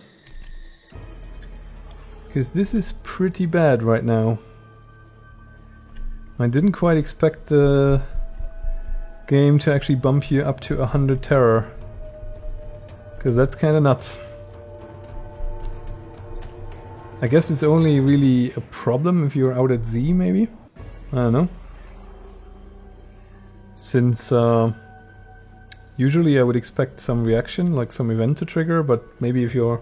Because this is pretty bad right now. I didn't quite expect the game to actually bump you up to 100 terror. Because that's kinda nuts. I guess it's only really a problem if you're out at Z, maybe? I don't know. Since usually I would expect some reaction, like some event to trigger, but maybe if you're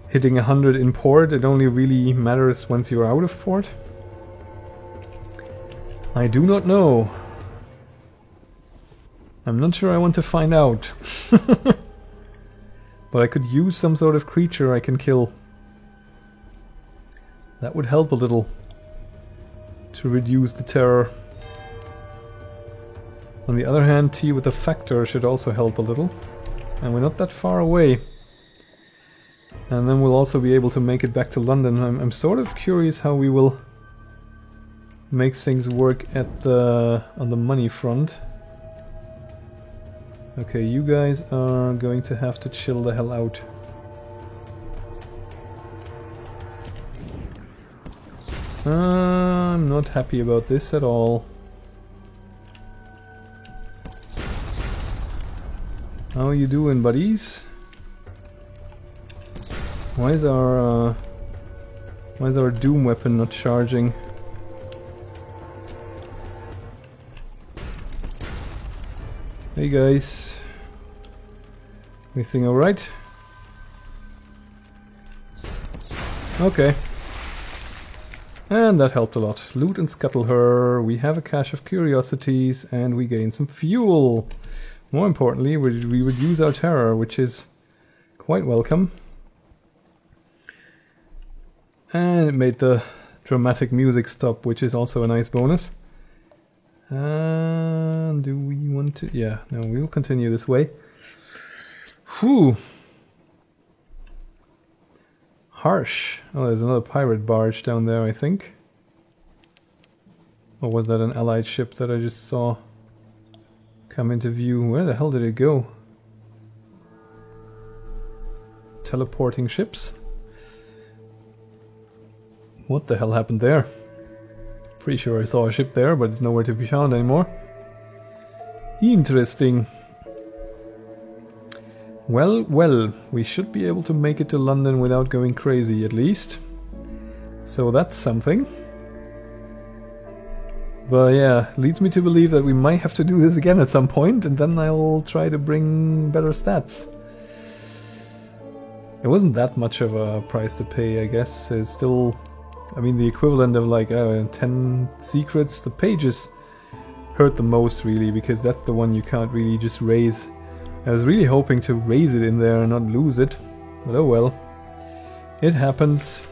hitting 100 in port, it only really matters once you're out of port. I do not know. I'm not sure I want to find out. But I could use some sort of creature I can kill. That would help a little to reduce the terror. On the other hand, tea with a factor should also help a little. And we're not that far away. And then we'll also be able to make it back to London. I'm sort of curious how we will make things work at on the money front. Okay, you guys are going to have to chill the hell out. I'm not happy about this at all. How you doing, buddies? Why is our doom weapon not charging? Hey guys. Everything alright? Okay. And that helped a lot. Loot and scuttle her. We have a cache of curiosities and we gain some fuel. More importantly, we would use our terror, which is quite welcome. And it made the dramatic music stop, which is also a nice bonus. Do we want to? Yeah, no, we will continue this way. Whew. Harsh. Oh, there's another pirate barge down there, I think. Or was that an allied ship that I just saw come into view? Where the hell did it go? Teleporting ships? What the hell happened there? Pretty sure I saw a ship there, but it's nowhere to be found anymore. Interesting. Well, well, we should be able to make it to London without going crazy, at least. So that's something. But yeah, leads me to believe that we might have to do this again at some point, and then I'll try to bring better stats. It wasn't that much of a price to pay, I guess. It's still, I mean, the equivalent of like 10 secrets. The pages hurt the most, really, because that's the one you can't really just raise. I was really hoping to raise it in there and not lose it, but oh well. It happens.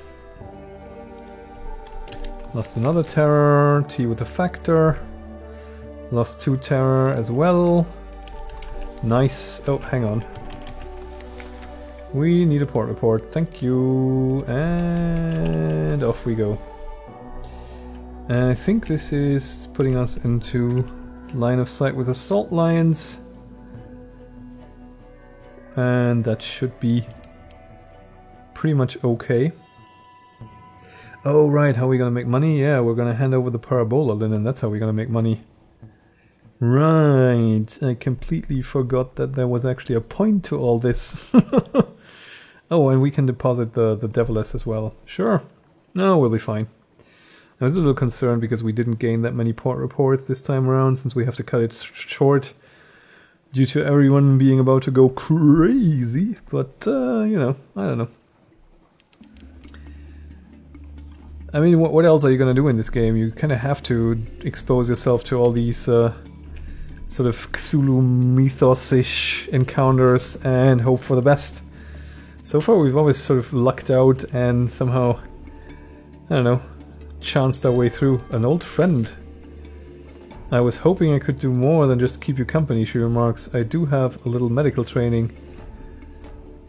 Lost another terror, T with a factor. Lost 2 terror as well. Nice. Oh, hang on. We need a port report, thank you. And off we go. And I think this is putting us into line of sight with assault lions. And that should be pretty much okay. Oh right, how are we gonna make money? Yeah, we're gonna hand over the parabola linen, that's how we're gonna make money. Right, I completely forgot that there was actually a point to all this. Oh, and we can deposit the Deviless as well. Sure, no, we'll be fine. I was a little concerned because we didn't gain that many port reports this time around, since we have to cut it short due to everyone being about to go crazy, but you know, I don't know. I mean, what else are you gonna do in this game? You kind of have to expose yourself to all these sort of Cthulhu mythos-ish encounters and hope for the best. So far we've always sort of lucked out and somehow, I don't know, chanced our way through. An old friend. I was hoping I could do more than just keep you company, she remarks. I do have a little medical training.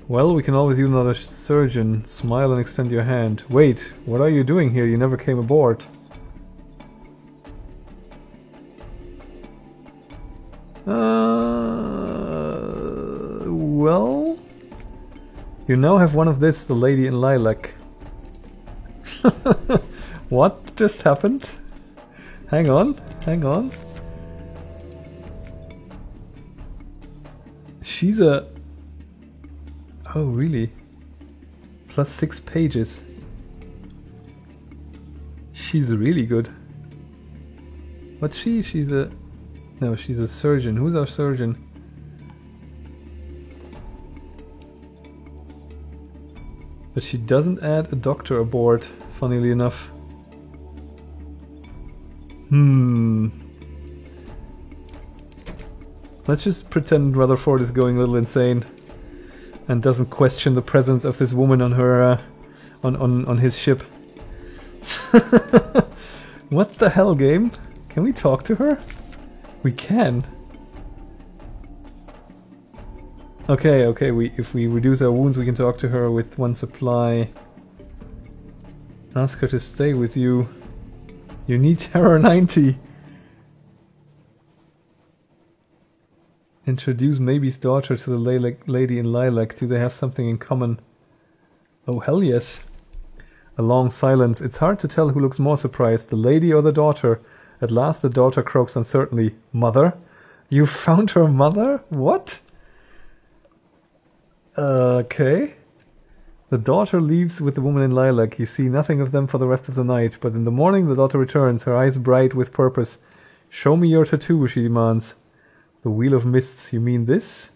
Well, we can always use another surgeon. Smile and extend your hand. Wait, what are you doing here? You never came aboard. Well... You now have one of this, the lady in lilac. What just happened? Hang on, hang on. She's a... Oh, really? Plus 6 pages. She's really good. What's she? She's a... No, she's a surgeon. Who's our surgeon? But she doesn't add a doctor aboard, funnily enough. Let's just pretend Rutherford is going a little insane and doesn't question the presence of this woman on her on his ship. What the hell, game? Can we talk to her? We can. Okay, okay, if we reduce our wounds we can talk to her with 1 supply. Ask her to stay with you. You need Terror 90. Introduce Maybe's daughter to the lady in lilac. Do they have something in common? Oh, hell yes. A long silence. It's hard to tell who looks more surprised, the lady or the daughter. At last the daughter croaks uncertainly. Mother? You found her mother? What? Okay. The daughter leaves with the woman in lilac. You see nothing of them for the rest of the night, but in the morning the daughter returns, her eyes bright with purpose. Show me your tattoo, she demands. The Wheel of Mists, you mean this?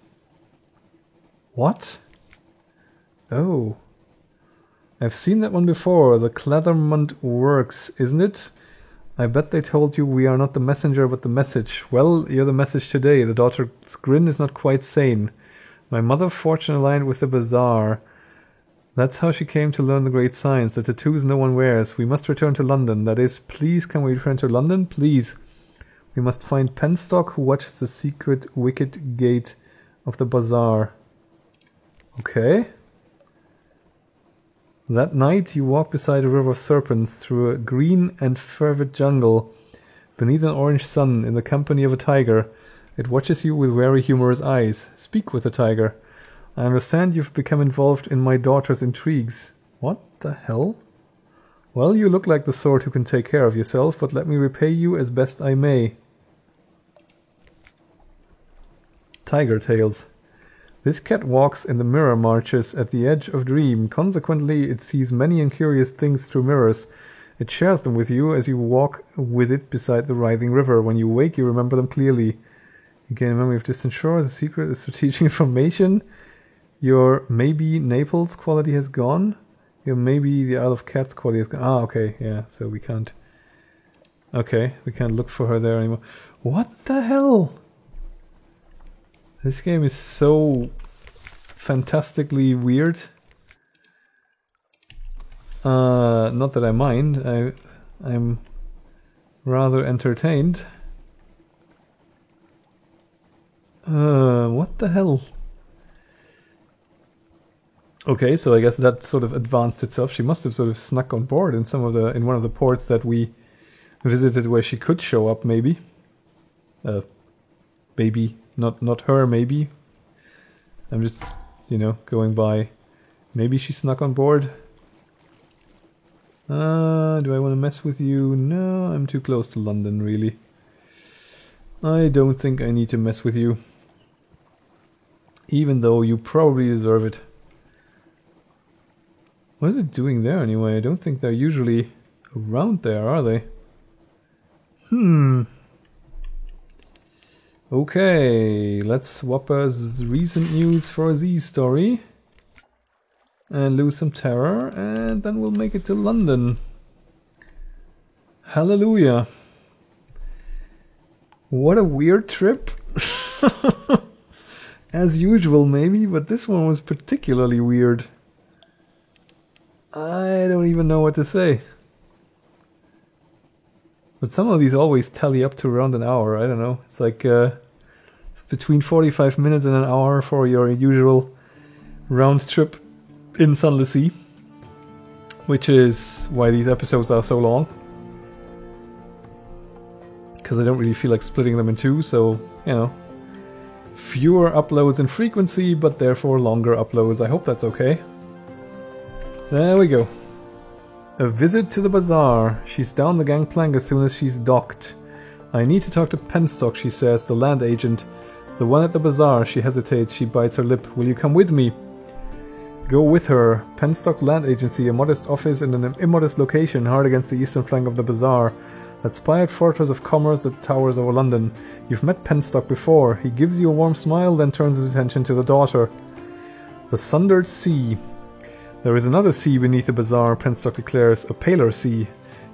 What? Oh. I've seen that one before. The Clathermont Works, isn't it? I bet they told you we are not the messenger but the message. Well, you're the message today. The daughter's grin is not quite sane. My mother fortune aligned with the bazaar. That's how she came to learn the great science. The tattoos no one wears. We must return to London. That is, please can we return to London? Please. We must find Penstock who watches the secret wicket gate of the bazaar. Okay. That night you walk beside a river of serpents through a green and fervid jungle beneath an orange sun in the company of a tiger. It watches you with wary humorous eyes. Speak with the tiger. I understand you've become involved in my daughter's intrigues. What the hell? Well, you look like the sort who can take care of yourself, but let me repay you as best I may. Tiger Tales. This cat walks in the mirror marches at the edge of dream. Consequently, it sees many and curious things through mirrors. It shares them with you as you walk with it beside the writhing river. When you wake, you remember them clearly. You gain a memory of distant shores. The secret is strategic information. Your maybe Naples quality has gone. Your maybe the Isle of Cats quality has gone. Ah, okay, yeah, so we can't... Okay, we can't look for her there anymore. What the hell? This game is so fantastically weird. Not that I mind. I'm rather entertained. What the hell? Okay, so I guess that sort of advanced itself. She must have sort of snuck on board in one of the ports that we visited where she could show up, maybe. Maybe. Not her, maybe. I'm just, you know, going by. Maybe she snuck on board. Do I want to mess with you? No, I'm too close to London, really. I don't think I need to mess with you. Even though you probably deserve it. What is it doing there anyway? I don't think they're usually around there, are they? Okay, let's swap us recent news for a Z story. And lose some terror, and then we'll make it to London. Hallelujah. What a weird trip. As usual, maybe, but this one was particularly weird. I don't even know what to say. But some of these always tally up to around an hour, I don't know. It's like it's between 45 minutes and an hour for your usual round trip in Sunless Sea. Which is why these episodes are so long. Because I don't really feel like splitting them in two, so, you know. Fewer uploads in frequency, but therefore longer uploads. I hope that's okay. There we go. A visit to the bazaar. She's down the gangplank as soon as she's docked. I need to talk to Penstock, she says, the land agent. The one at the bazaar. She hesitates. She bites her lip. Will you come with me? Go with her. Penstock's land agency, a modest office in an immodest location hard against the eastern flank of the bazaar. That spired fortress of commerce that towers over London. You've met Penstock before. He gives you a warm smile, then turns his attention to the daughter. The Sundered Sea. There is another sea beneath the bazaar, Penstock declares, a paler sea.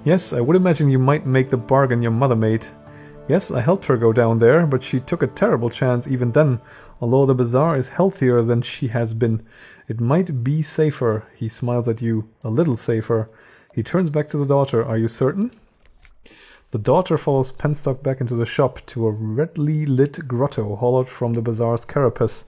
Yes, I would imagine you might make the bargain your mother made. Yes, I helped her go down there, but she took a terrible chance even then. Although the bazaar is healthier than she has been, it might be safer. He smiles at you. A little safer. He turns back to the daughter. Are you certain? The daughter follows Penstock back into the shop to a redly lit grotto hollowed from the bazaar's carapace.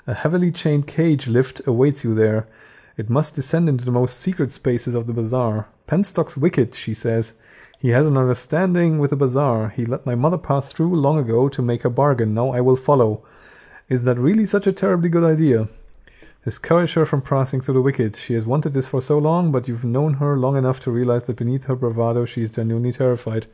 A heavily chained cage lift awaits you there. It must descend into the most secret spaces of the bazaar. Penstock's wicked, she says. He has an understanding with the bazaar. He let my mother pass through long ago to make her bargain. Now I will follow. Is that really such a terribly good idea? Discourage her from passing through the wicket. She has wanted this for so long, but you've known her long enough to realize that beneath her bravado she is genuinely terrified.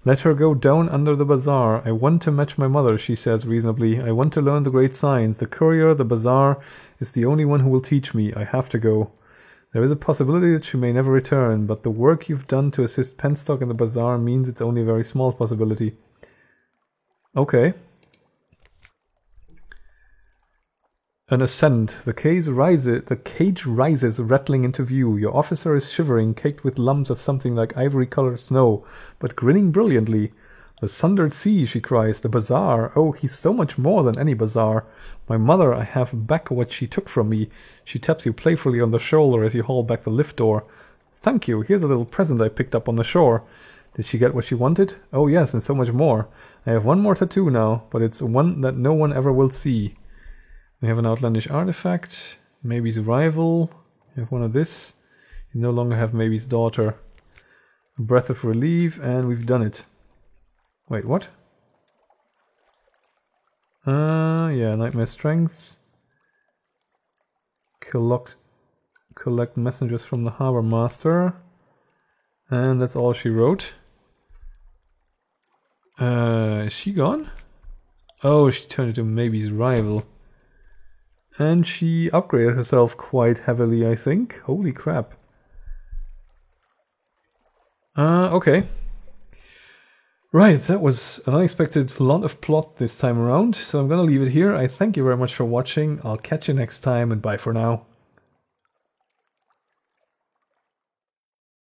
Let her go down under the bazaar. I want to match my mother, she says reasonably. I want to learn the great science. The courier, the bazaar, is the only one who will teach me. I have to go. There is a possibility that she may never return, but the work you've done to assist Penstock in the bazaar means it's only a very small possibility. Okay. An ascent. The cage rises, rattling into view. Your officer is shivering, caked with lumps of something like ivory-colored snow, but grinning brilliantly. The sundered sea, she cries. The bazaar. Oh, he's so much more than any bazaar. My mother, I have back what she took from me. She taps you playfully on the shoulder as you haul back the lift door. Thank you. Here's a little present I picked up on the shore. Did she get what she wanted? Oh yes, and so much more. I have one more tattoo now, but it's one that no one ever will see. We have an outlandish artifact. Maybe's rival. We have one of this. You no longer have Maybe's daughter. A breath of relief, and we've done it. Wait, what? Yeah, Nightmare Strength. Collect messengers from the Harbor Master. And that's all she wrote. Is she gone? Oh, she turned into Maybe's rival. And she upgraded herself quite heavily, I think. Holy crap. Okay. Right, that was an unexpected lot of plot this time around, so I'm gonna leave it here. I thank you very much for watching. I'll catch you next time, and bye for now.